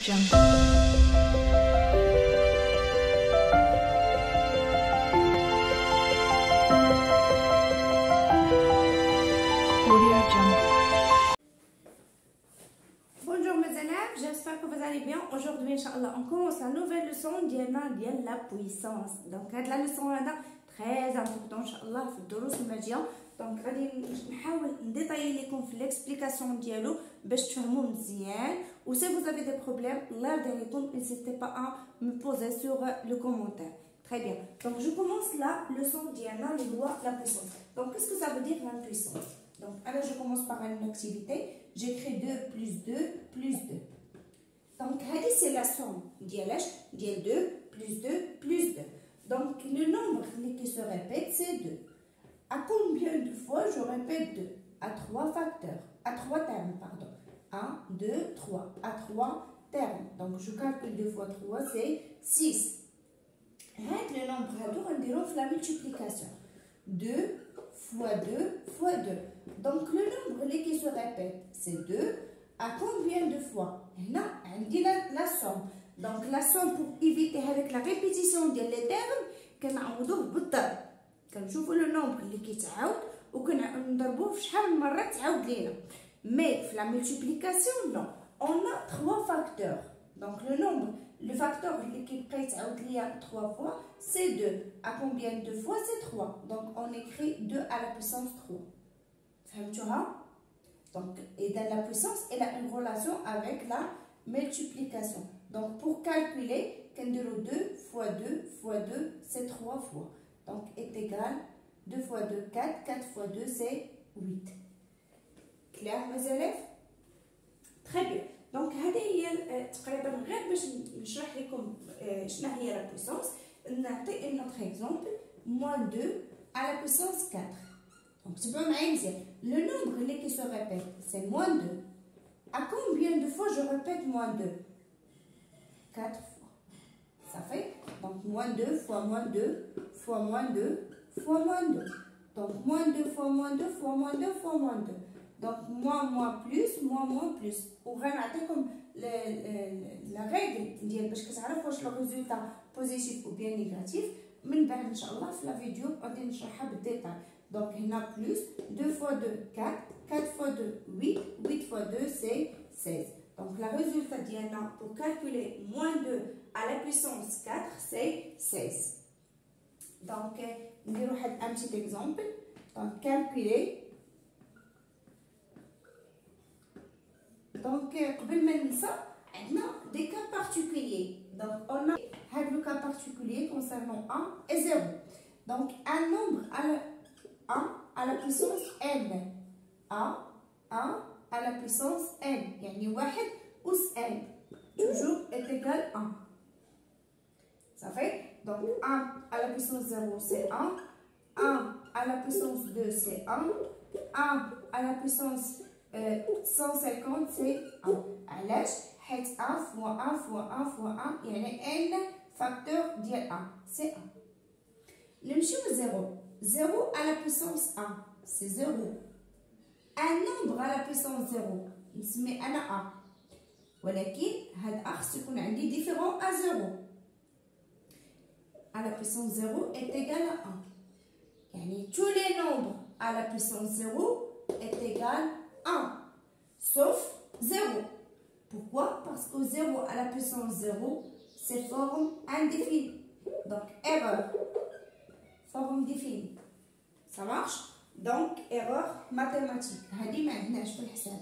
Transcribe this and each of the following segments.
Bonjour mes élèves, j'espère que vous allez bien. Aujourd'hui, Inch'Allah, on commence la nouvelle leçon de la puissance. Donc, cette leçon est très importante, Inch'Allah, في الدروس الماجية. Donc, غادي نحاول نديطايي لكم في l'explication ديالو باش تفهموا مزيان. Ou si vous avez des problèmes, الله يرضي عليكم, n'hésitez pas à me poser sur le commentaire. Très bien. Donc, je commence la leçon d'Iana, les lois de la puissance. Donc, qu'est-ce que ça veut dire la puissance? Donc, alors je commence par une activité. J'écris 2 plus 2 plus 2. Donc, c'est la somme d'IL 2 plus 2 plus 2. Donc, le nombre qui se répète, c'est 2. À combien de fois je répète 2? À 3 facteurs. À 3 termes, pardon. 1, 2, 3. À 3 termes. Donc, je calcule 2 fois 3, c'est 6. Le nombre à deux, on la multiplication. 2 fois 2 fois 2. Donc, le nombre qui se répète, c'est 2. À combien de fois? Là, on dit la somme. Donc, la somme, pour éviter avec la répétition des termes, كنعوضوه بالضرب. كنشوفوا le nombre اللي كيتعاود وكنضربوه في شحال من مرة تعاود لينا. Mais, في la multiplication, non. On a 3 facteurs. Donc, le facteur qui est 3 fois, c'est 2. À combien de fois? C'est 3. Donc, on écrit 2 à la puissance 3. Donc, et dans la puissance, elle a une relation avec la multiplication. Donc, pour calculer, 2 fois 2 fois 2, c'est 3 fois. Donc, est égal 2 fois 2, 4. 4 fois 2, c'est 8. Clair, mes élèves? Très bien. Donc, هذه هي تقريبا غير باش نشرح لكم شنو هي la puissance. نعطي un autre exemple. Moins 2 à la puissance 4. Donc, c'est pas mal. Le nombre qui se répète, c'est moins 2. À combien de fois je répète moins 2? 4 fois. Ça fait donc moins 2 fois moins 2 fois moins 2 fois moins 2. Donc, moins 2 fois moins 2 fois moins 2 fois moins 2. Donc, moins plus, moins plus. Ou comme la règle, parce que ça a le résultat positif ou bien négatif. من بعد إن شاء الله في la vidéo غادي نشرحها بالديتاي. Donc, il y a plus 2 fois 2, 4. 4 fois 2, 8. 8 fois 2, c'est 16. Donc, le résultat d'Iana pour calculer moins 2 à la puissance 4, c'est 16. Donc, on va faire un petit exemple. Donc, calculer. Donc, on a des cas particuliers. Donc, on a le cas particulier concernant 1 et 0. Donc, un nombre à la puissance n. 1 à la puissance n. يعني 1 أس n. Toujours est égal à 1. Ça fait? Donc, 1 à la puissance 0, c'est 1. 1 à la puissance 2, c'est 1. 1 à la puissance 150, c'est 1. علاش؟ حيت 1 fois 1 fois 1 fois 1 يعني n facteur ديال 1 c'est 1. نمشيو ل 0. 0 à la puissance 1 c'est 0. Un nombre à la puissance 0 نسمي أنا 1. ولكن هاد خصو يكون عندي différent à 0. À la puissance 0 est égal à 1. يعني tous les nombres à la puissance 0 est égal à 1. Sauf 0. Pourquoi? Parce que 0 à la puissance 0, c'est forme indéfinie. Donc, erreur. Forme définie. Ça marche? Donc, erreur mathématique. هذه ما عندناش في الحساب.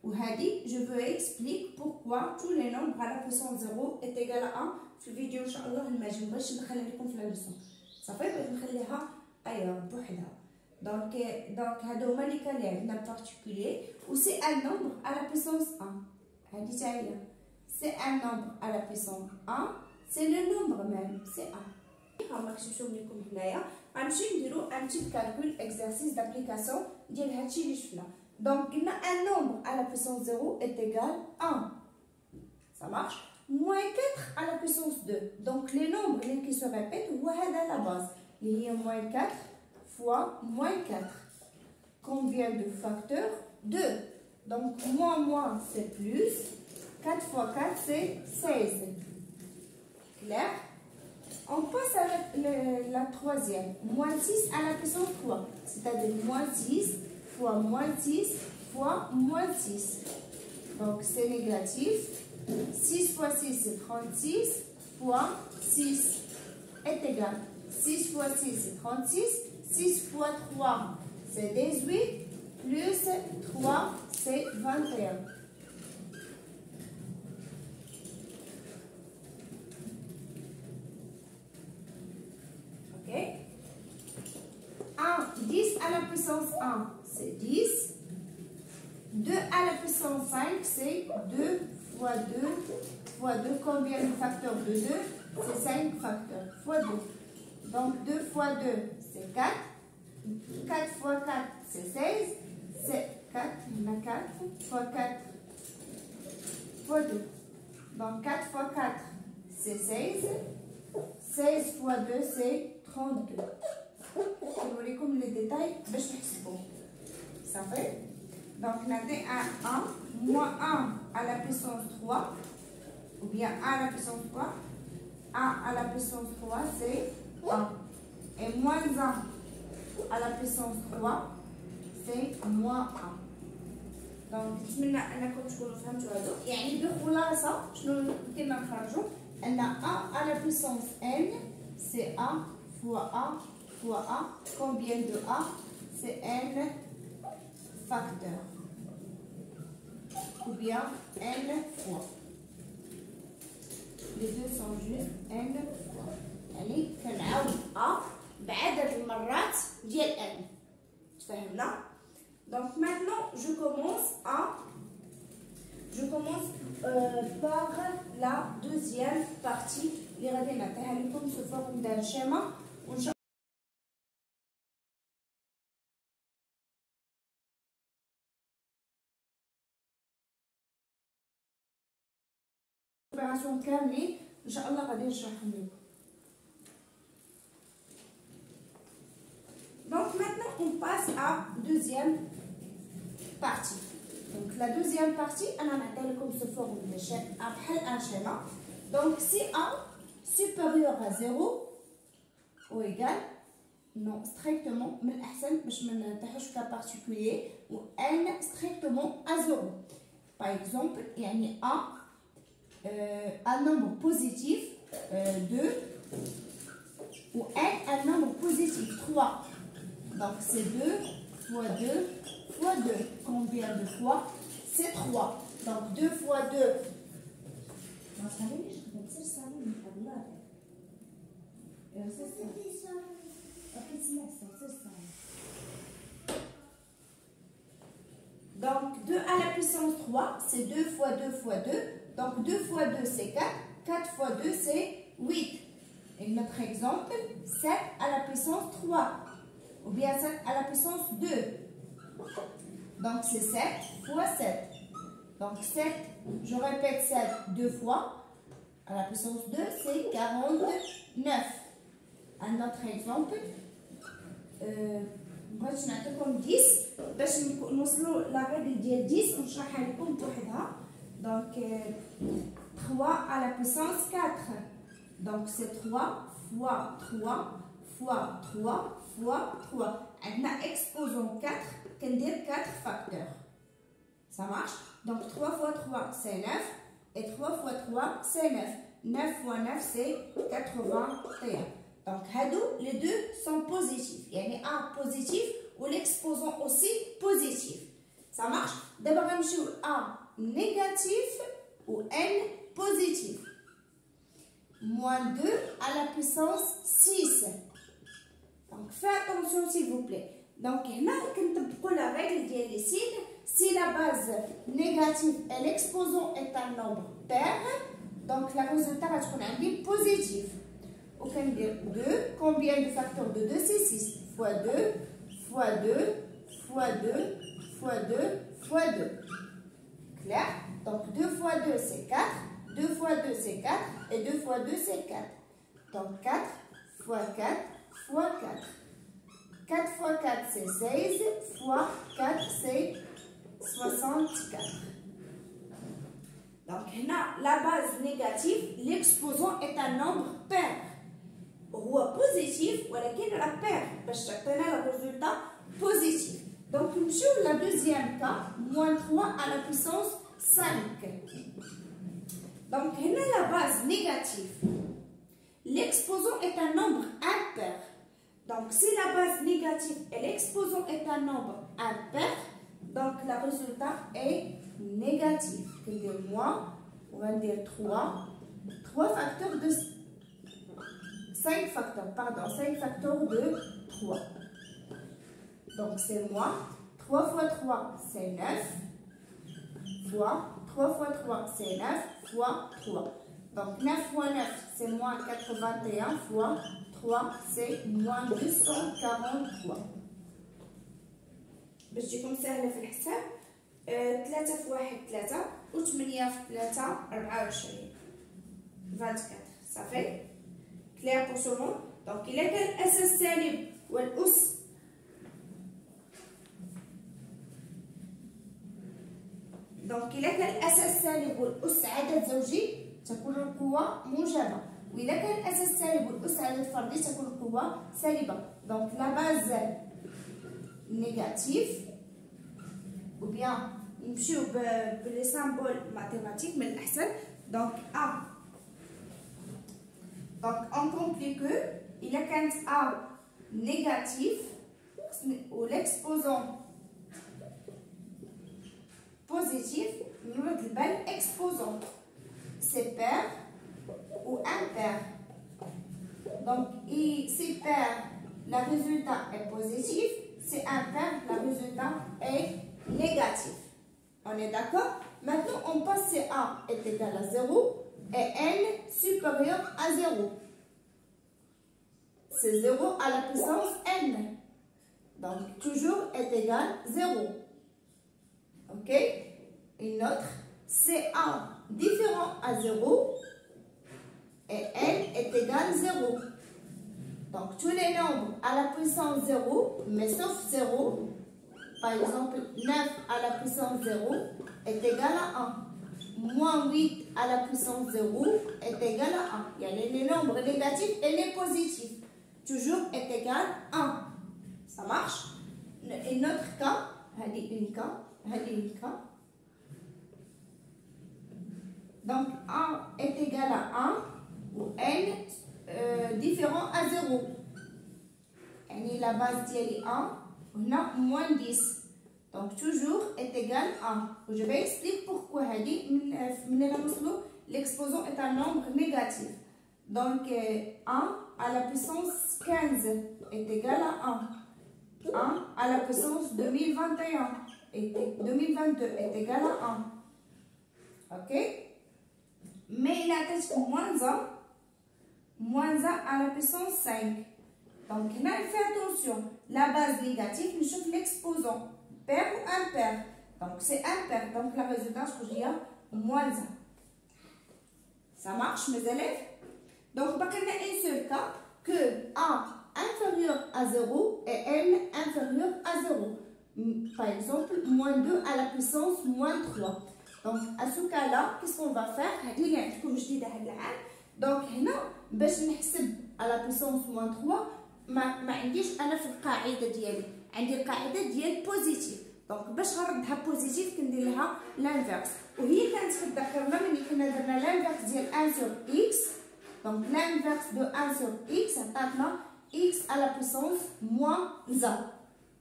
وهذه, je veux expliquer pourquoi tous les nombres à la puissance 0 est égal à 1 في الفيديو إن شاء الله الماجي. مبغيتش ندخلها لكم في لا ليسون. صافي بغيت نخليها أيوه بوحدها. Donc, هادو هما لي كان اللي عندنا particulier. و c'est un nombre à la puissance 1. هادي تا هي. C'est un nombre à la puissance 1. C'est le nombre même. C'est 1. هما كتشوفوا لكم هنايا. غنمشيو نديرو un petit calcul exercice d'application ديال هادشي اللي شفنا. Donc, قلنا un nombre à la puissance 0 est égal à 1. Ça marche? Moins 4 à la puissance 2. Donc, les nombres qui se répètent, هو هذا la base. اللي هي moins 4 fois moins 4. Combien de facteurs? 2. Donc, moins c'est plus. 4 fois 4, c'est 16. Clair? On passe à la troisième. Moins 6 à la puissance 3. C'est-à-dire moins 6 fois moins 6 fois moins 6. Donc, c'est négatif. 6 fois 6, c'est 36. Fois 6 est égal. 6 fois 6, c'est 36. 6 fois 3, c'est 18. Plus 3, c'est 21. OK? 10 à la puissance 1, c'est 10. 2 à la puissance 5, c'est 2 fois 2 fois 2. Combien de facteurs de 2? C'est 5 facteurs fois 2. Donc 2 fois 2, c'est 4. 4 fois 4, c'est 16. C'est 4, on a 4 fois 4 fois 2. Donc 4 fois 4, c'est 16. 16 fois 2, c'est 32. Je vais vous montrer les détails pour vous. Ça fait? Donc, on a 1, moins 1 à la puissance 3, ou bien 1 à la puissance 3. 1 à la puissance 3, c'est 1. Et moins 1 à la puissance 3, c'est moins 1. Donc, نتمنى انكم تكونوا فهمتوا هذا. يعني بخلاصه شنو كنا نخرجوا ان 1 à la puissance n, c'est 1 fois 1 fois 1. Combien de 1? C'est n facteur. Ou bien n fois. Les deux sont juste n fois. يعني كنعاود a بعدد المرات ديال n. تفهمنا؟ Donc maintenant je commence par la deuxième partie اللي غادي نعطيها لكم sous forme d'un schéma وان شاء الله كاملين ان شاء الله غادي نشرحهم لكم. Donc maintenant on passe à deuxième partie. Donc la deuxième partie, on a comme sous forme de un schéma. Donc si A supérieur à 0 ou égal, non strictement, mais je ne cas particulier, ou n strictement à 0. Par exemple, il y a un nombre positif 2 ou n un nombre positif 3. Donc c'est 2 fois 2 fois 2. Combien de fois? C'est 3. Donc 2 fois 2. Donc 2 à la puissance 3, c'est 2 fois 2 fois 2. Donc 2 fois 2, c'est 4. 4 fois 2, c'est 8. Et notre exemple, 7 à la puissance 3. Ou bien 7 à la puissance 2. Donc c'est 7 fois 7. Donc 7, je répète 7 deux fois. À la puissance 2, c'est 49. Un autre exemple. بغيت نعطيكم 10 باش نوصلوا لا ريغل ديال 10 ونشرحها لكم بوحدها. Donc 3 à la puissance 4. Donc c'est 3 fois 3 fois 3 fois 3. عندنا exposant 4 كندير 4 facteurs. Ça marche? Donc 3 fois 3 c'est 9 et 3 fois 3 c'est 9. 9 fois 9 c'est 81. Donc les deux sont positifs. Il y a un positif ou l'exposant aussi positif. Ça marche? D'abord on joue A négatif ou n positif. Moins 2 à la puissance 6. Donc faites attention s'il vous plaît. Donc là, quand la règle des signes, si la base négative et l'exposant est un nombre pair, donc le résultat va être positif. On peut dire 2, combien de facteurs de 2? C'est 6. Fois 2, fois 2, fois 2, fois 2, fois 2. Clair? Donc 2 fois 2 c'est 4, 2 fois 2 c'est 4 et 2 fois 2 c'est 4. Donc 4 fois 4 fois 4. 4 fois 4 c'est 16, fois 4 c'est 64. Donc, la base négative, l'exposant est un nombre pair. هو positif, ولكن راه pair باش تعطينا le résultat positif. Donc, نمشيو la deuxième cas, moins 3 à la puissance 5. Donc, la base négative, l'exposant est un nombre impair. Donc, si la base négative et l'exposant est un nombre impair, donc le résultat est négatif. On va dire moins, on va dire 3 facteurs de 5 facteurs, pardon, 5 facteurs de 3. Donc, c'est moins 3 fois 3, c'est 9, fois 3 fois 3, c'est 9, fois 3. Donc, 9 fois 9, c'est moins 81, fois 3, c'est moins 243. باش تجيكم سهلة في الحساب 3 في 1 3 و 8 في 3 24 24 صافي كلير بور سو مون. دونك إلا كان الأس السالب والأس السالب والأس عدد زوجي تكون القوة موجبة، وإذا كان الأس السالب والأس عدد فردي تكون القوة سالبة. دونك لا باز نيجاتيف ou bien نمشيو بلي سامبول ماتيماتيك من الأحسن. دونك A. Donc on conclut que إذا كانت A négatif ou l'exposant positif, نرد البال exposant c'est pair ou impair. Donc si pair, le résultat est positif, c'est impair, le résultat est négatif. On est d'accord? Maintenant on passe si A est égal à 0 et N supérieur à 0. C'est 0 à la puissance N. Donc toujours est égal à 0. Ok? Une autre, c'est A différent à 0 et N est égal à 0. Donc tous les nombres à la puissance 0, mais sauf 0, par exemple 9 à la puissance 0 est égal à 1. Moins 8 à la puissance 0 est égal à 1. Il y a les nombres négatifs et les positifs. Toujours est égal à 1. Ça marche? Et notre cas, une cas. Donc 1 est égal à 1 ou N différent à 0. Et la base est 1, on a moins 10. Donc toujours est égal à 1. Je vais expliquer pourquoi l'exposant est un nombre négatif. Donc 1 à la puissance 15 est égal à 1. 1 à la puissance 2021 et 2022 est égal à 1. Ok? Mais il a moins 1 à la puissance 5. Donc, il fait attention. La base négative, nous cherchons l'exposant. Pair ou impair. Donc, c'est impair. Donc, la résultante, je dis moins 1. Ça marche, mes élèves? Donc, il y a un seul cas que A inférieur à 0 et N inférieur à 0. Par exemple, moins 2 à la puissance moins 3. Donc, à ce cas-là, qu'est-ce qu'on va faire? Donc, باش نحسب à la puissance moins 3 ما عنديش انا في القاعده ديالي، عندي القاعده ديال بوزيتيف. دونك باش نردها بوزيتيف كندير لها لانفيرس، وهي كانت كتذكرنا ملي كنا درنا لانفيرس ديال 1 sur x. Donc l'inverse de 1 sur x عطاتنا x à la puissance moins 1.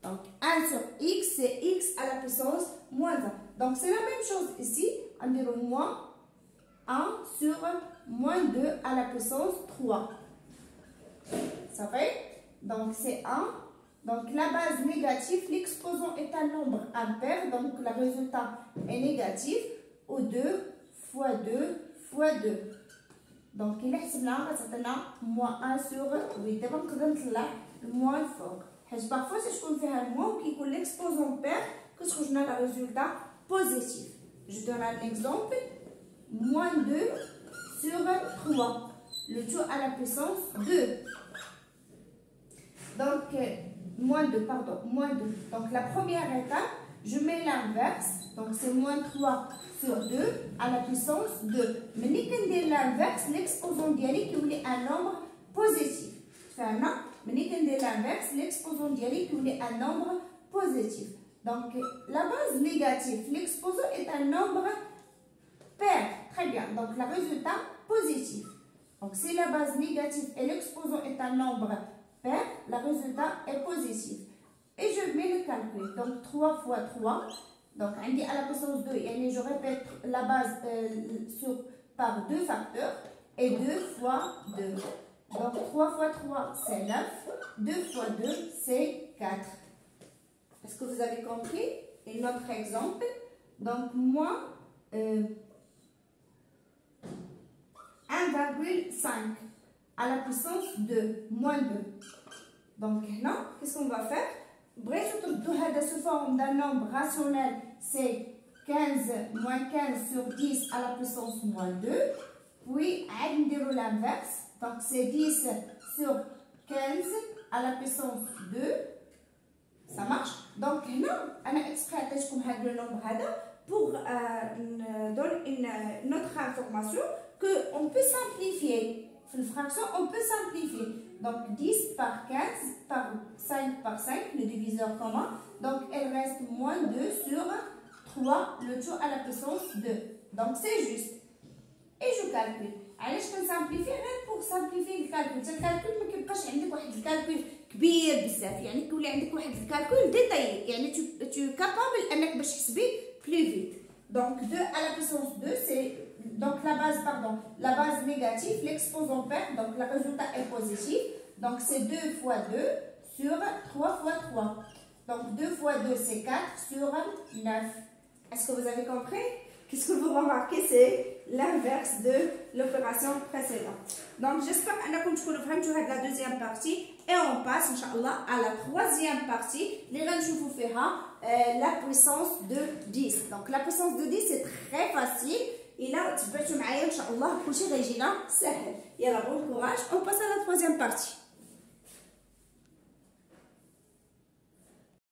Donc 1 sur x c'est x à la puissance moins 1. Donc c'est la même chose ici, on dit moins 1 sur moins 2 à la puissance 3. Ça fait? Donc c'est 1. Donc la base négative, l'exposant est un nombre impair, donc le résultat est négatif, ou 2 fois 2 fois 2. Donc il est moins 1 sur 8. D'abord, le moins fort. Parfois, si je peux faire un moins qui est l'exposant pair, que je trouve le résultat positif. Je donne un exemple. Moins 2 sur 3. Le tout à la puissance 2. Donc, moins 2. Donc, la première étape, je mets l'inverse, donc c'est moins 3 sur 2 à la puissance 2. Mais quand on dit l'inverse, l'exposant dialecte est un nombre positif. Mais quand on dit l'inverse, l'exposant dialecte est un nombre positif. Donc la base négative, l'exposant est un nombre pair. Très bien, donc le résultat positif. Donc si la base négative et l'exposant est un nombre pair, le résultat est positif. Et je mets le calcul. Donc 3 fois 3. Donc à la puissance 2, et je répète la base par deux facteurs. Et 2 fois 2. Donc 3 fois 3, c'est 9. 2 fois 2, c'est 4. Est-ce que vous avez compris? Et notre exemple. Donc moins 1,5 à la puissance 2, moins 2. Donc maintenant, qu'est-ce qu'on va faire? Bref, sous forme d'un nombre rationnel, c'est 15 moins 15 sur 10 à la puissance moins 2. Puis, on déroule l'inverse. Donc, c'est 10 sur 15 à la puissance 2. Ça marche? Donc, non, on a extrait le nombre pour donner une autre information qu'on peut simplifier. Dans la fraction, on peut simplifier. Donc 10 par 15 par 5 par 5, le diviseur commun. Donc elle reste moins 2 sur 3, le tout à la puissance 2. Donc c'est juste. Et je calcule. Alors je peux simplifier rien pour simplifier le calcul. Le calcul ما كيبقاش عندك واحد الكالكول كبير بزاف، يعني كيولي عندك واحد الكالكول ديتايي، يعني tu capable انك باش تحسبي plus vite. Donc 2 à la puissance 2 c'est donc la base négative, l'exposant pair, donc le résultat est positif. Donc c'est 2 fois 2 sur 3 fois 3. Donc 2 fois 2 c'est 4 sur 9. Est-ce que vous avez compris? Qu'est-ce que vous remarquez? C'est l'inverse de l'opération précédente. Donc j'espère que vous avez compris la deuxième partie. Et on passe, Inch'Allah, à la troisième partie. Je vous ferai la puissance de 10. Donc la puissance de 10 c'est très facile. Et là, tu peux te mettre, Inch'Allah, coucher Régina, c'est. Et alors, bon courage, on passe à la troisième partie.